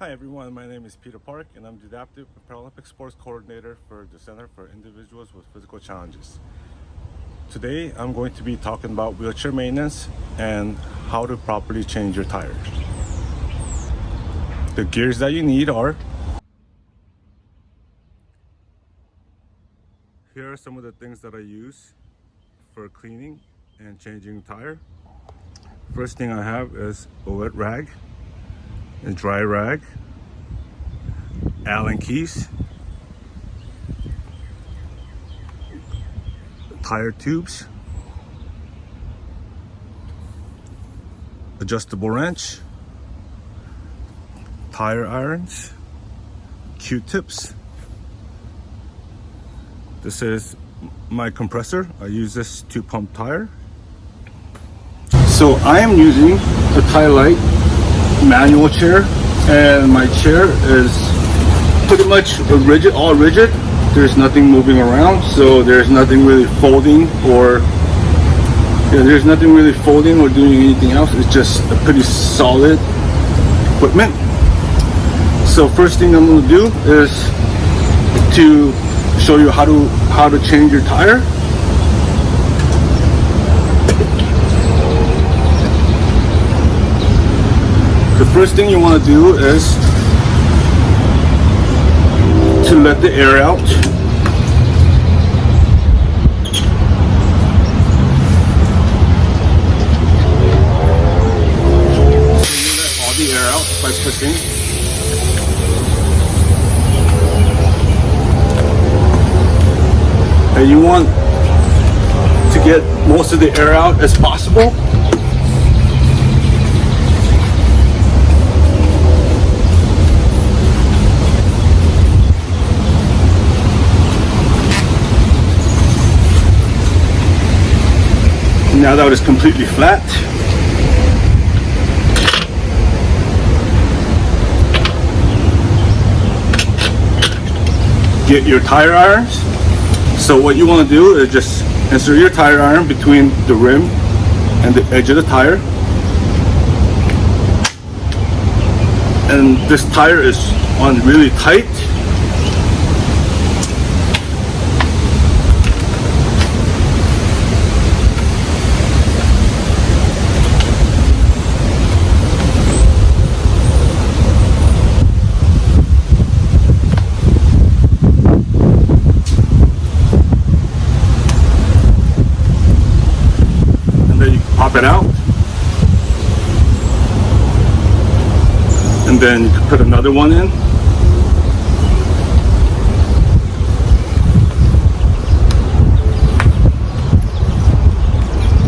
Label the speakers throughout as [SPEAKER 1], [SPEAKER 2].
[SPEAKER 1] Hi everyone, my name is Peter Park and I'm the Adaptive Paralympic Sports Coordinator for the Center for Individuals with Physical Challenges. Today I'm going to be talking about wheelchair maintenance and how to properly change your tires. The gears that you need are, here are some of the things that I use for cleaning and changing a tire. First thing I have is a wet rag, a dry rag, Allen keys, tire tubes, adjustable wrench, tire irons, Q-tips. This is my compressor. I use this to pump tire. So I am using a Tylite manual chair, and my chair is pretty much all rigid. There's nothing moving around, so there's nothing really folding or doing anything else. It's just a pretty solid equipment. So first thing I'm going to do is to show you how to change your tire. The first thing you want to do is to let the air out. Let all the air out by pushing. And you want to get most of the air out as possible. Now that it's completely flat, get your tire irons. So what you want to do is just insert your tire iron between the rim and the edge of the tire. And this tire is on really tight. Pop it out, and then you can put another one in.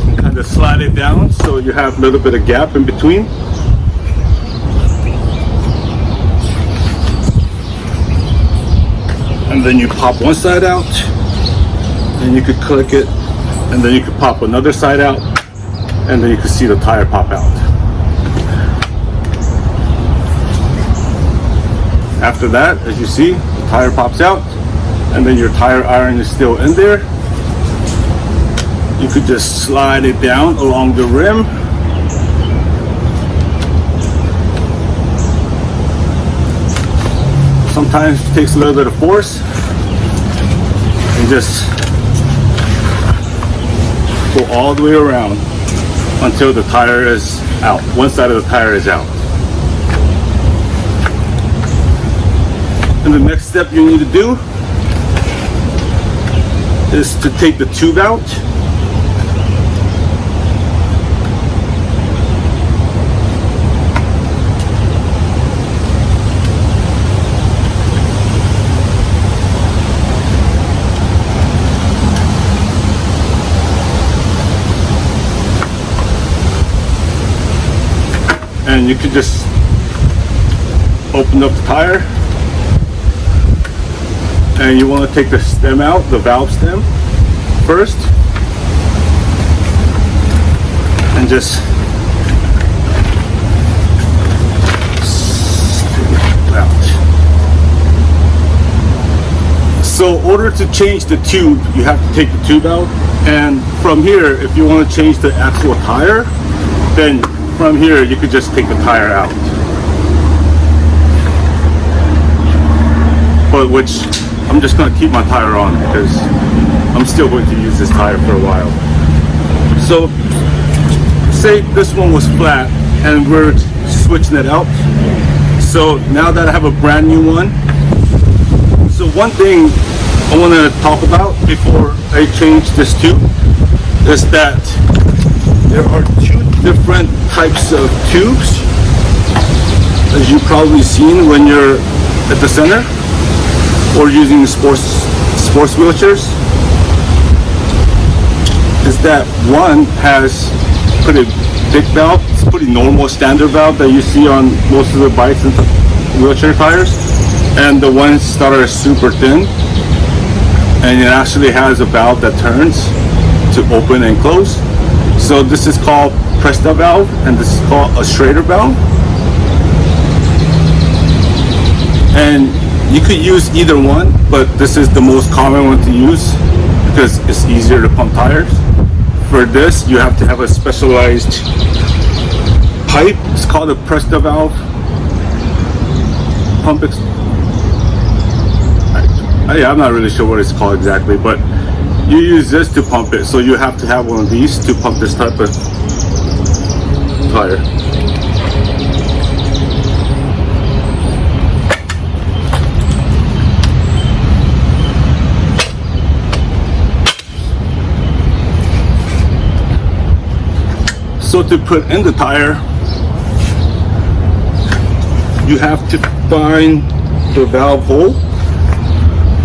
[SPEAKER 1] And kind of slide it down so you have a little bit of gap in between. And then you pop one side out, and you could click it, and then you could pop another side out, and then you can see the tire pop out. After that, as you see, the tire pops out, and then your tire iron is still in there. You could just slide it down along the rim. Sometimes it takes a little bit of force, and just go all the way around until the tire is out. One side of the tire is out. And the next step you need to do is to take the tube out. And you could just open up the tire, and you want to take the stem out, the valve stem first, and just take it out. So in order to change the tube, you have to take the tube out, and from here, if you want to change the actual tire, then from here you could just take the tire out. but which I'm just going to keep my tire on because I'm still going to use this tire for a while. So say this one was flat and we're switching it out. So now that I have a brand new one, so one thing I want to talk about before I change this tube is that there are two different types of tubes, as you've probably seen when you're at the center or using sports wheelchairs. Is that one has pretty big valve, it's pretty normal standard valve that you see on most of the bikes and wheelchair tires, and the ones that are super thin, and it actually has a valve that turns to open and close. So this is called Presta valve, and this is called a Schrader valve. And you could use either one, but this is the most common one to use because it's easier to pump tires. For this, you have to have a specialized pipe. It's called a Presta valve. I'm not really sure what it's called exactly, but you use this to pump it. So you have to have one of these to pump this type of tire. So to put in the tire, you have to find the valve hole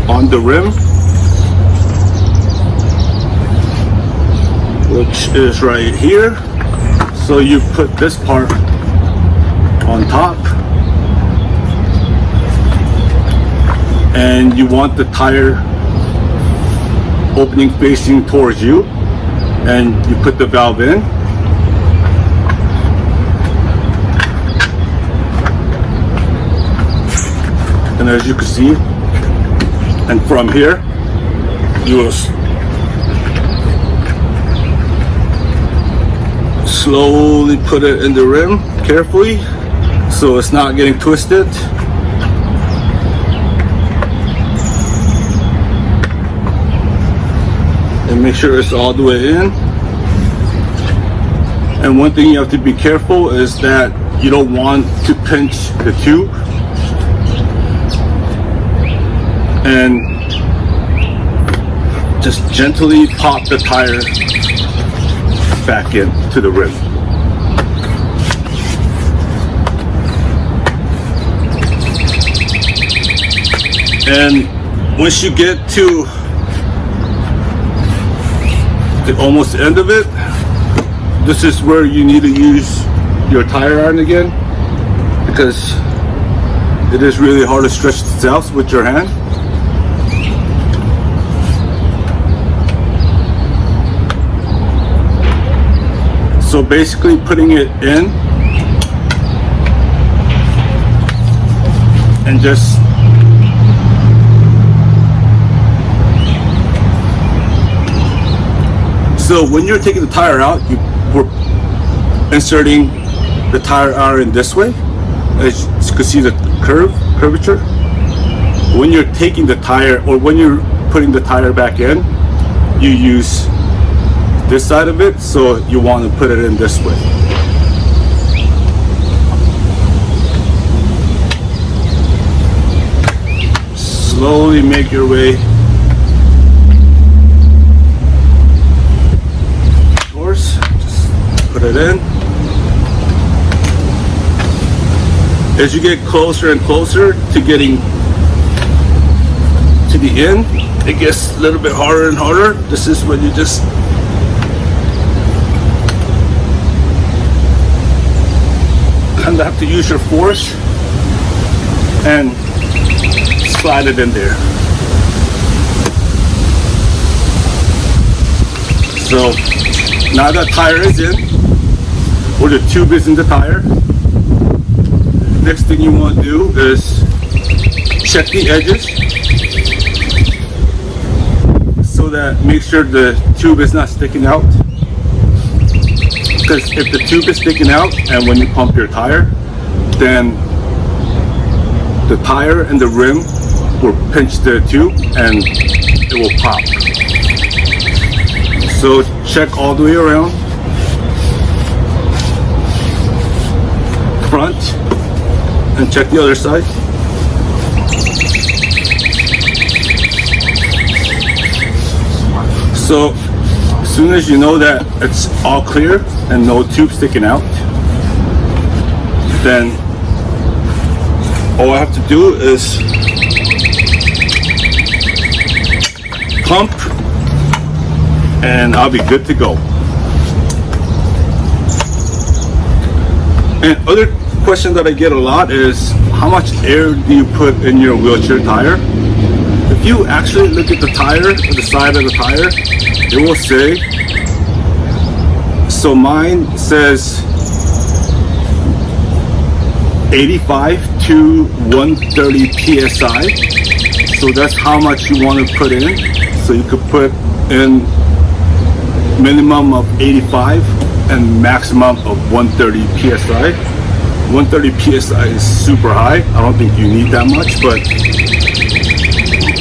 [SPEAKER 1] on the rim, which is right here. So you put this part on top, and you want the tire opening facing towards you, and you put the valve in. And as you can see, and from here, you will slowly put it in the rim carefully so it's not getting twisted. And make sure it's all the way in. And one thing you have to be careful is that you don't want to pinch the tube, and just gently pop the tire back into the rim. And once you get to the almost end of it, this is where you need to use your tire iron again, because it is really hard to stretch this out with your hand. So basically putting it in and just so when you're taking the tire out, we're inserting the tire iron this way, as you can see the curvature. When you're taking the tire, or when you're putting the tire back in, you use this side of it, so you want to put it in this way. Slowly make your way towards, just put it in. As you get closer and closer to getting to the end, it gets a little bit harder and harder. This is when you just kind of have to use your force and slide it in there. So now that tire is in, or the tube is in the tire, next thing you want to do is check the edges so that make sure the tube is not sticking out. Because if the tube is sticking out and when you pump your tire, then the tire and the rim or pinch the tube and it will pop. So check all the way around, front, and check the other side. So as soon as you know that it's all clear and no tube sticking out, then all I have to do is pump and I'll be good to go. And other question that I get a lot is, how much air do you put in your wheelchair tire? If you actually look at the tire, or the side of the tire, it will say, so mine says 85 to 130 psi. So that's how much you want to put in. So you could put in minimum of 85 and maximum of 130 psi. 130 psi is super high. I don't think you need that much, but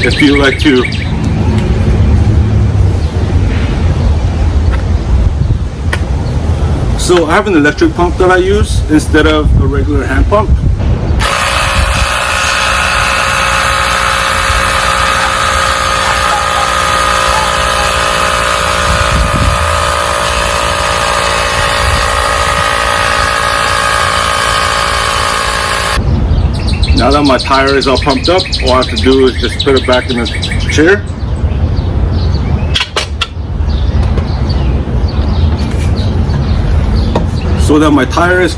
[SPEAKER 1] if you like to so I have an electric pump that I use instead of a regular hand pump. Now that my tire is all pumped up, all I have to do is just put it back in the chair. So that my tire is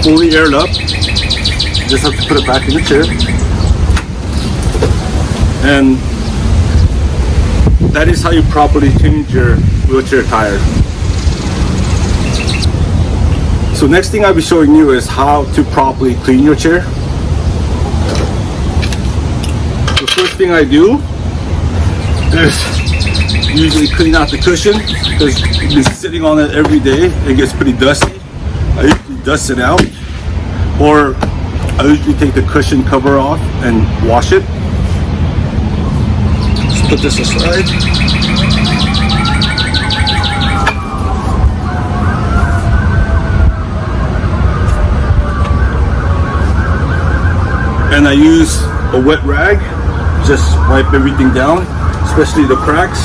[SPEAKER 1] fully aired up, you just have to put it back in the chair. And that is how you properly change your wheelchair tire. So next thing I'll be showing you is how to properly clean your chair. The first thing I do is usually clean out the cushion, because you've been sitting on it every day. It gets pretty dusty. I usually dust it out, or I usually take the cushion cover off and wash it. Just put this aside. And I use a wet rag, just wipe everything down, especially the cracks.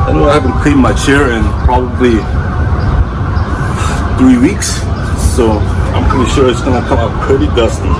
[SPEAKER 1] I know I haven't cleaned my chair in probably 3 weeks, so I'm pretty sure it's gonna come out pretty dusty.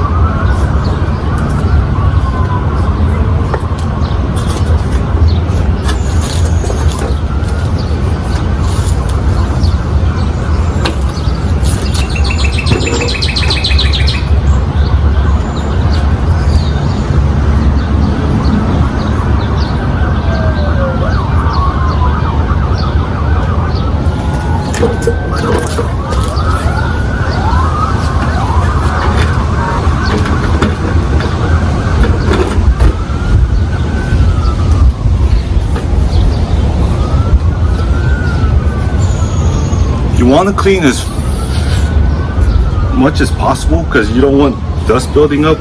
[SPEAKER 1] You want to clean as much as possible because you don't want dust building up,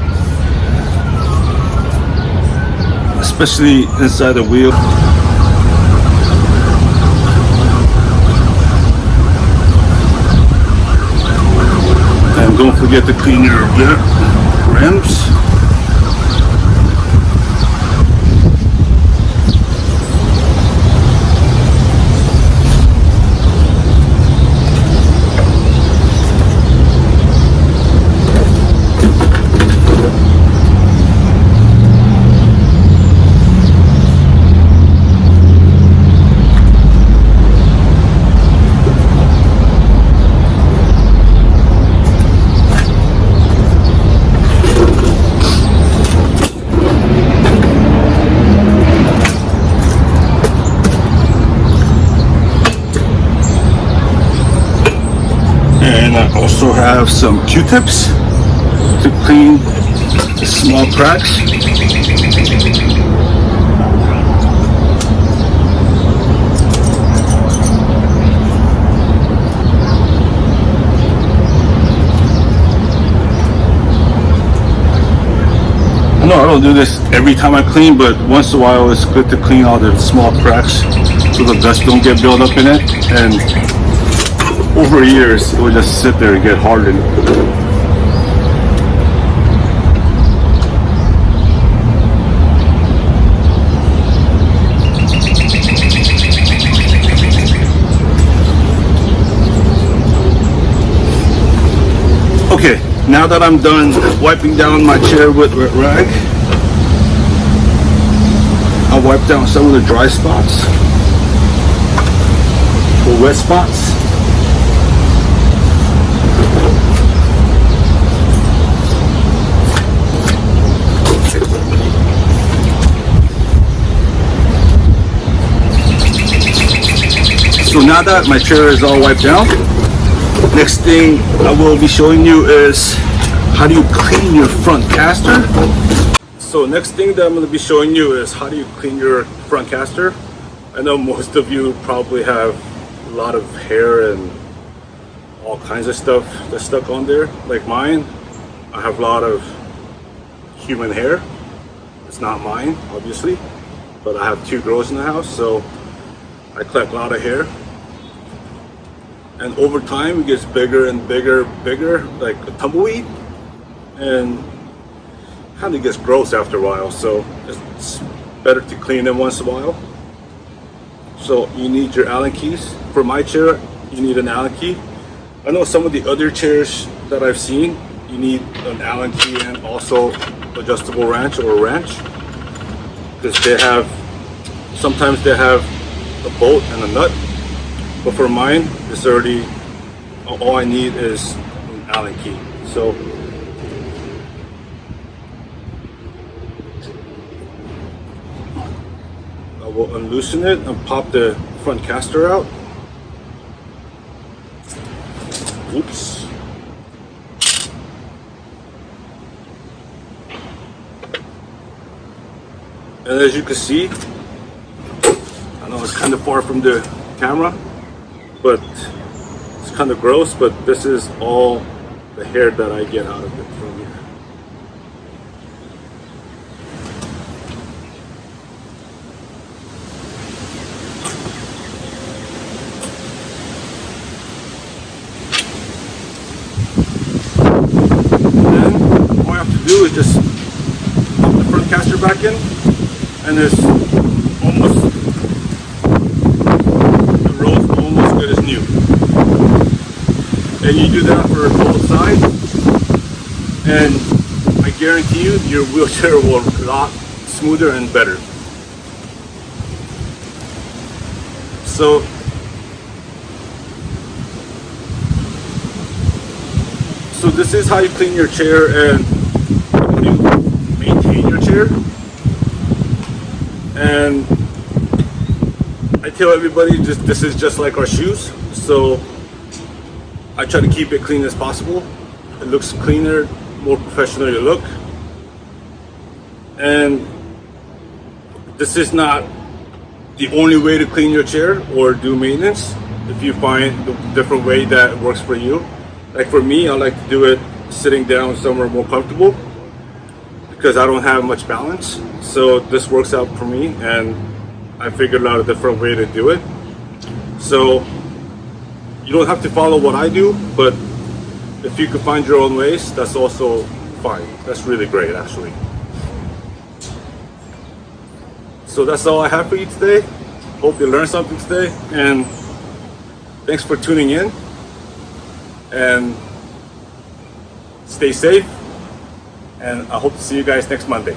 [SPEAKER 1] especially inside the wheel. And don't forget to clean your rims. And I also have some Q-tips to clean the small cracks. don't do this every time I clean, but once in a while it's good to clean all the small cracks so the dust don't get built up in it. And over years, it will just sit there and get hardened. Okay, now that I'm done wiping down my chair with wet rag, I'll wipe down some of the dry spots or wet spots. So now that my chair is all wiped down, next thing I will be showing you is how do you clean your front caster. So next thing that I'm going to be showing you is how do you clean your front caster. I know most of you probably have a lot of hair and all kinds of stuff that's stuck on there. Like mine, I have a lot of human hair. It's not mine, obviously, but I have 2 girls in the house, so I collect a lot of hair. And over time it gets bigger and bigger, like a tumbleweed, and kind of gets gross after a while, so it's better to clean them once in a while. So you need your Allen keys. For my chair, you need an Allen key. I know some of the other chairs that I've seen, you need an Allen key and also adjustable wrench or a wrench, because sometimes they have a bolt and a nut. But for mine, it's already, all I need is an Allen key. So I will unloosen it and pop the front caster out. Oops. And as you can see, I know it's kind of far from the camera, but it's kind of gross, but this is all the hair that I get out of it from here. Then all I have to do is just pop the front caster back in, and it's almost as new. And you do that for both sides, and I guarantee you your wheelchair will look a lot smoother and better. So this is how you clean your chair and how you maintain your chair. And I tell everybody, this is just like our shoes, so I try to keep it clean as possible. It looks cleaner, more professional you look. And this is not the only way to clean your chair or do maintenance. If you find a different way that works for you. Like for me, I like to do it sitting down somewhere more comfortable because I don't have much balance. So this works out for me, and I figured out a different way to do it. So you don't have to follow what I do, but if you can find your own ways, that's also fine. That's really great, actually. So that's all I have for you today. Hope you learned something today, and thanks for tuning in, and stay safe, and I hope to see you guys next Monday.